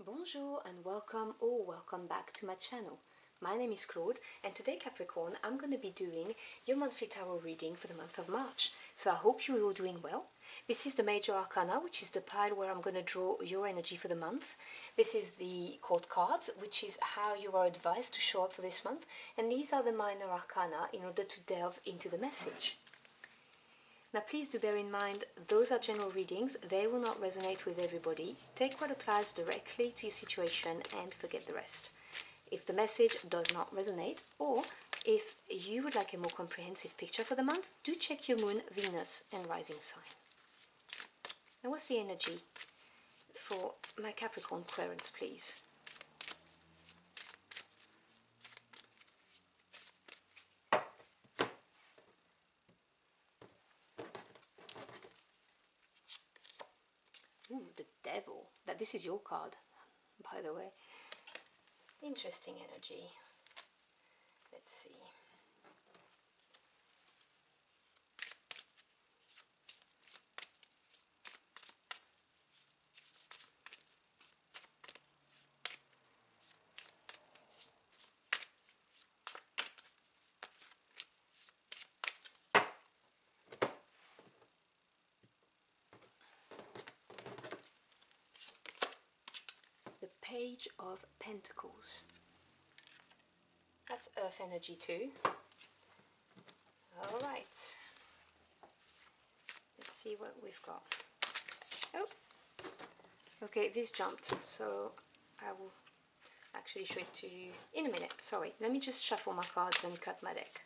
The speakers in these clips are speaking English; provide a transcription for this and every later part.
Bonjour and welcome or welcome back to my channel. My name is Claude and today Capricorn I'm going to be doing your monthly tarot reading for the month of March. So I hope you're all doing well. This is the Major Arcana, which is the pile where I'm going to draw your energy for the month. This is the court cards, which is how you are advised to show up for this month. And these are the Minor Arcana in order to delve into the message. Now please do bear in mind, those are general readings, they will not resonate with everybody. Take what applies directly to your situation and forget the rest. If the message does not resonate, or if you would like a more comprehensive picture for the month, do check your moon, Venus and rising sign. Now what's the energy for my Capricorn querents, please? Ooh, the Devil. This is your card, by the way. Interesting energy. Let's see. The Page of Pentacles. That's earth energy too. Alright. Let's see what we've got. Oh! Okay, this jumped, so I will actually show it to you in a minute. Sorry, let me just shuffle my cards and cut my deck.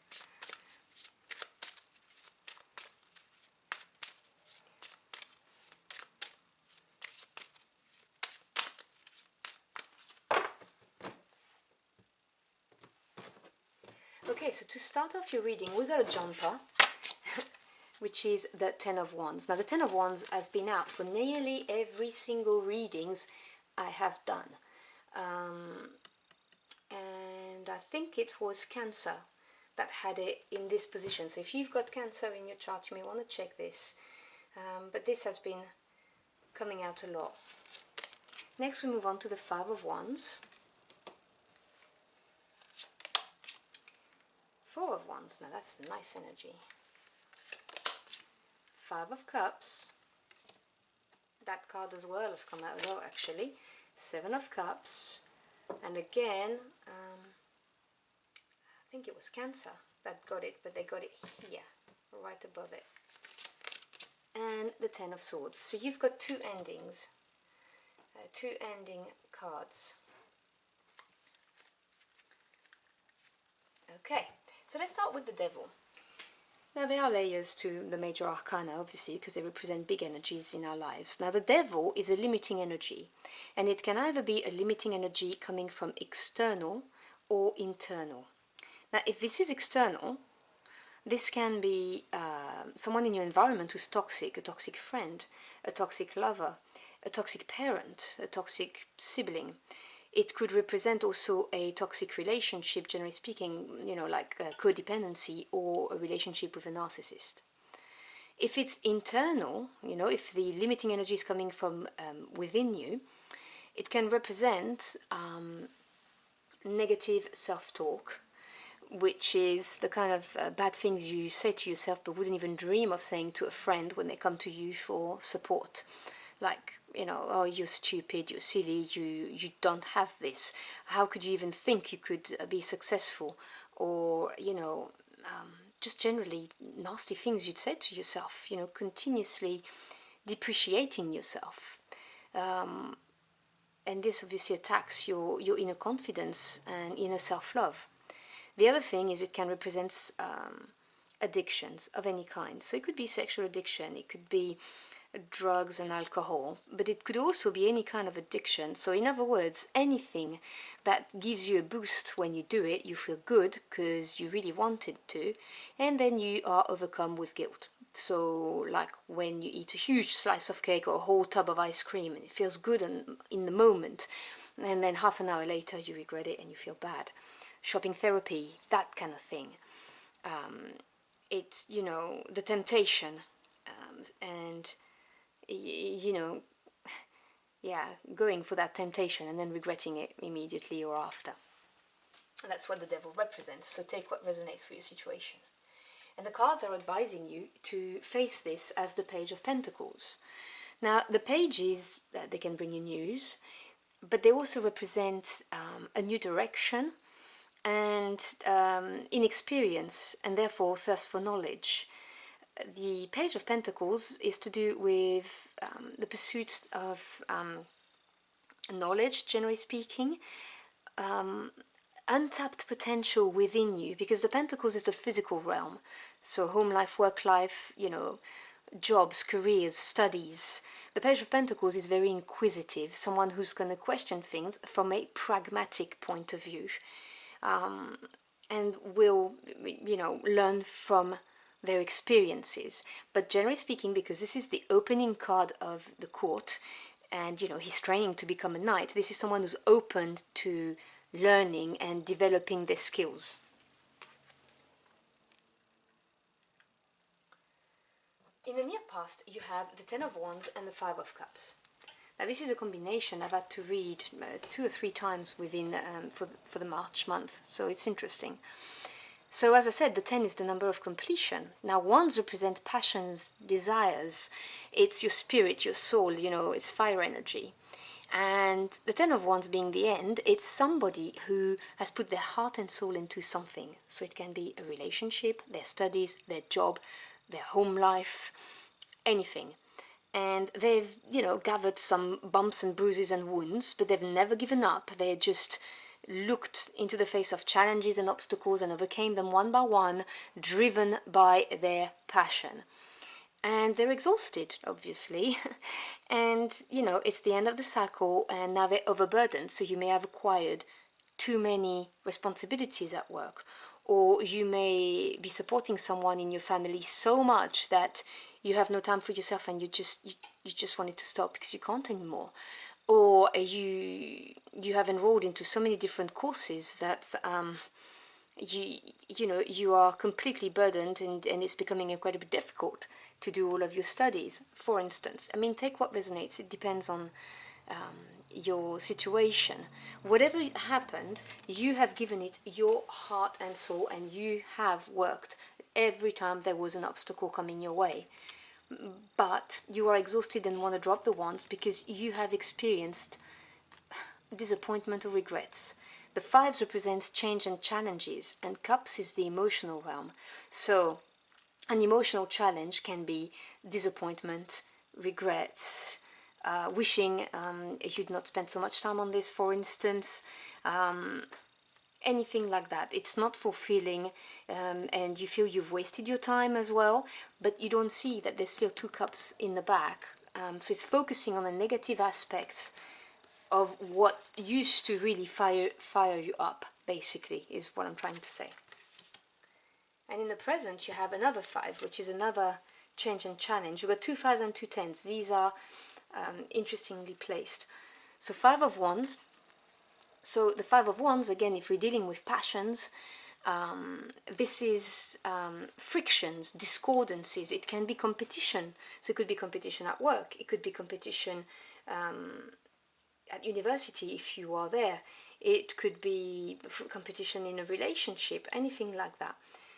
Okay, so to start off your reading, we got a jumper, which is the Ten of Wands. Now, the Ten of Wands has been out for nearly every single readings I have done. And I think it was Cancer that had it in this position. So if you've got Cancer in your chart, you may want to check this. But this has been coming out a lot. Next, we move on to the Five of Wands. Four of Wands, now that's nice energy. Five of Cups, that card as well has come out a lot actually. Seven of Cups, and again, I think it was Cancer that got it, but they got it here, right above it. And the Ten of Swords. So you've got two endings, two ending cards. Okay. So let's start with the Devil. Now there are layers to the Major Arcana, obviously, because they represent big energies in our lives. Now the Devil is a limiting energy, and it can either be a limiting energy coming from external or internal. Now if this is external, this can be someone in your environment who's toxic, a toxic friend, a toxic lover, a toxic parent, a toxic sibling. It could represent also a toxic relationship, generally speaking, you know, like codependency or a relationship with a narcissist. If it's internal, you know, if the limiting energy is coming from within you, it can represent negative self-talk, which is the kind of bad things you say to yourself but wouldn't even dream of saying to a friend when they come to you for support. Like, you know, oh, you're stupid, you're silly, you don't have this. How could you even think you could be successful? Or, you know, just generally nasty things you'd say to yourself, you know, continuously depreciating yourself. And this obviously attacks your inner confidence and inner self-love. The other thing is it can represent addictions of any kind. So it could be sexual addiction, it could be drugs and alcohol, but it could also be any kind of addiction. So in other words, anything that gives you a boost when you do it, you feel good because you really wanted to, and then you are overcome with guilt. So like when you eat a huge slice of cake or a whole tub of ice cream and it feels good in the moment, and then half an hour later you regret it and you feel bad. Shopping therapy, that kind of thing. It's, you know, the temptation, and you know, yeah, going for that temptation and then regretting it immediately or after. And that's what the devil represents. So take what resonates for your situation. And the cards are advising you to face this as the Page of Pentacles. Now, the pages, they can bring you news, but they also represent a new direction and inexperience, and therefore thirst for knowledge. The Page of Pentacles is to do with the pursuit of knowledge, generally speaking, untapped potential within you, because the Pentacles is the physical realm. So home life, work life, jobs, careers, studies. The Page of Pentacles is very inquisitive, someone who's going to question things from a pragmatic point of view, and will, learn from their experiences. But generally speaking, because this is the opening card of the court, and he's training to become a knight, this is someone who's open to learning and developing their skills. In the near past, you have the Ten of Wands and the Five of Cups. Now, this is a combination I've had to read 2 or 3 times within for the March month, so it's interesting. So, as I said, the 10 is the number of completion. Now, wands represent passions, desires. It's your spirit, your soul, it's fire energy. And the Ten of Wands being the end, it's somebody who has put their heart and soul into something. So it can be a relationship, their studies, their job, their home life, anything. And they've, gathered some bumps and bruises and wounds, but they've never given up. They just looked into the face of challenges and obstacles and overcame them one by one, driven by their passion. And they're exhausted, obviously, and it's the end of the cycle, and now they're overburdened. So you may have acquired too many responsibilities at work, or you may be supporting someone in your family so much that you have no time for yourself, and you just want it to stop because you can't anymore. Or you have enrolled into so many different courses that you are completely burdened, and it's becoming incredibly difficult to do all of your studies, for instance. I mean, take what resonates. It depends on your situation. Whatever happened, you have given it your heart and soul, and you have worked every time there was an obstacle coming your way. But you are exhausted and want to drop the wands because you have experienced disappointment or regrets. The fives represents change and challenges, and cups is the emotional realm. So an emotional challenge can be disappointment, regrets, wishing you'd not spent so much time on this, for instance, anything like that. It's not fulfilling, and you feel you've wasted your time as well, but you don't see that there's still 2 cups in the back. So it's focusing on the negative aspects of what used to really fire you up, basically, is what I'm trying to say. And in the present, you have another 5, which is another change and challenge. You've got 2 5s and 2 10s. These are interestingly placed. So 5 of Wands. So the 5 of Wands, again, if we're dealing with passions, this is frictions, discordances. It can be competition. So it could be competition at work. It could be competition at university if you are there. It could be competition in a relationship, anything like that.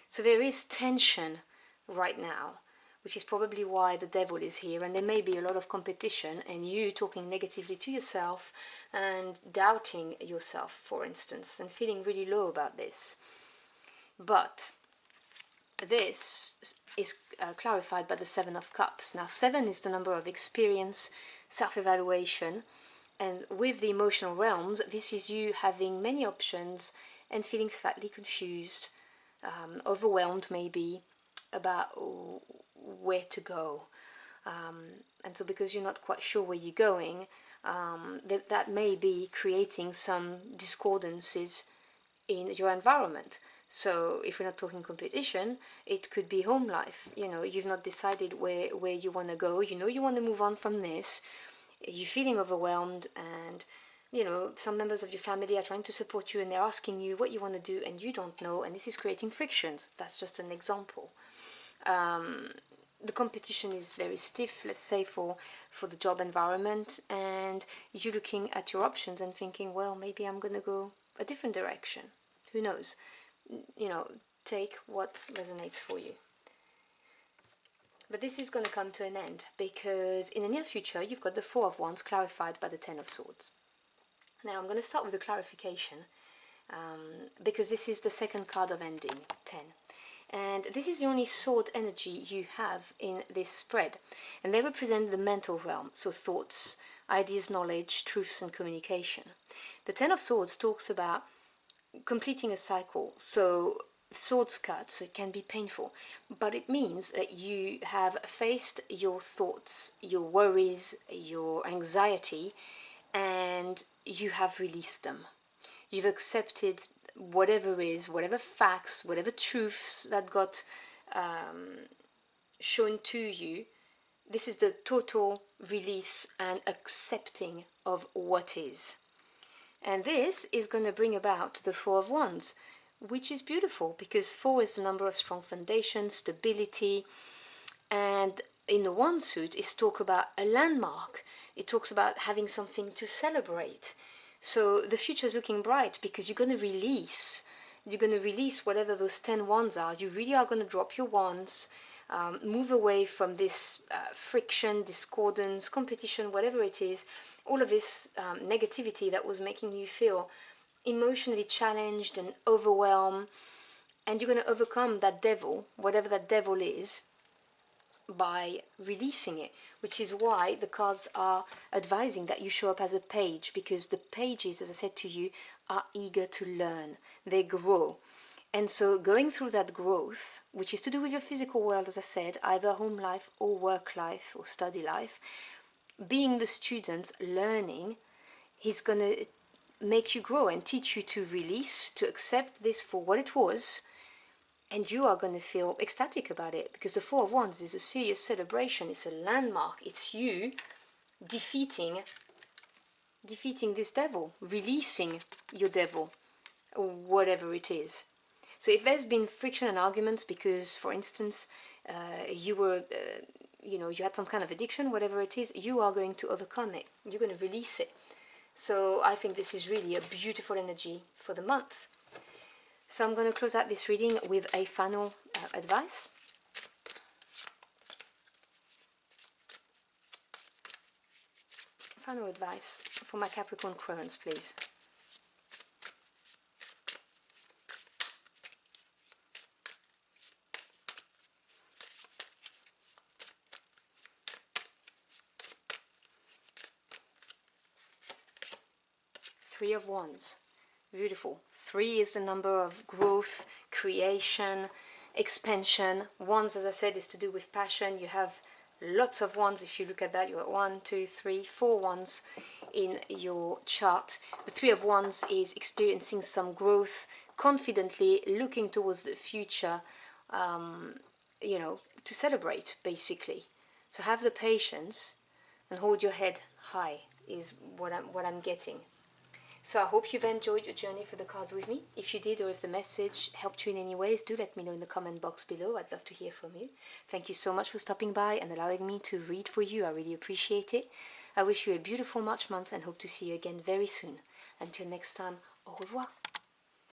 So there is tension right now, which is probably why the devil is here, and there may be a lot of competition and you talking negatively to yourself and doubting yourself, for instance, and feeling really low about this. But this is clarified by the 7 of Cups. Now 7 is the number of experience, self-evaluation, and with the emotional realms, this is you having many options and feeling slightly confused, overwhelmed maybe, about where to go. And so because you're not quite sure where you're going, that may be creating some discordances in your environment. So if we're not talking competition, it could be home life. You've not decided where you want to go. You want to move on from this. You're feeling overwhelmed, and some members of your family are trying to support you, and they're asking you what you want to do, and you don't know, and this is creating frictions. That's just an example. the competition is very stiff, let's say, for the job environment, and you're looking at your options and thinking, well, maybe I'm going to go a different direction. Who knows? You know, take what resonates for you. But this is going to come to an end, because in the near future you've got the Four of Wands clarified by the Ten of Swords. Now I'm going to start with the clarification, because this is the second card of ending, 10. And this is the only sword energy you have in this spread. And they represent the mental realm, so thoughts, ideas, knowledge, truths and communication. The Ten of Swords talks about completing a cycle, so swords cut, so it can be painful, but it means that you have faced your thoughts, your worries, your anxiety, and you have released them. You've accepted whatever is, whatever facts, whatever truths that got shown to you. This is the total release and accepting of what is. And this is going to bring about the Four of Wands, which is beautiful, because 4 is the number of strong foundations, stability, and in the Wand suit is talk about a landmark. It talks about having something to celebrate. So the future is looking bright, because you're going to release whatever those 10 wands are. You really are going to drop your wands, move away from this friction, discordance, competition, whatever it is, all of this negativity that was making you feel emotionally challenged and overwhelmed. And you're going to overcome that devil, whatever that devil is, by releasing it, which is why the cards are advising that you show up as a page, because the pages, as I said to you, are eager to learn. They grow. And so going through that growth, which is to do with your physical world, as I said, either home life or work life or study life, being the student, learning, he's going to make you grow and teach you to release, to accept this for what it was. And you are going to feel ecstatic about it, because the Four of Wands is a serious celebration. It's a landmark. It's you defeating this devil, releasing your devil, whatever it is. So if there's been friction and arguments because, for instance, you were, you had some kind of addiction, whatever it is, you are going to overcome it. You're going to release it. So I think this is really a beautiful energy for the month. So I'm going to close out this reading with a final advice. Final advice for my Capricorn currents, please. Three of Wands. Beautiful. 3 is the number of growth, creation, expansion. Wands, as I said, is to do with passion. You have lots of wands. If you look at that, you have 1, 2, 3, 4 wands in your chart. The 3 of Wands is experiencing some growth, confidently looking towards the future, to celebrate, basically. So have the patience and hold your head high is what I'm getting. So I hope you've enjoyed your journey for the cards with me. If you did, or if the message helped you in any ways, do let me know in the comment box below. I'd love to hear from you. Thank you so much for stopping by and allowing me to read for you. I really appreciate it. I wish you a beautiful March month and hope to see you again very soon. Until next time, au revoir.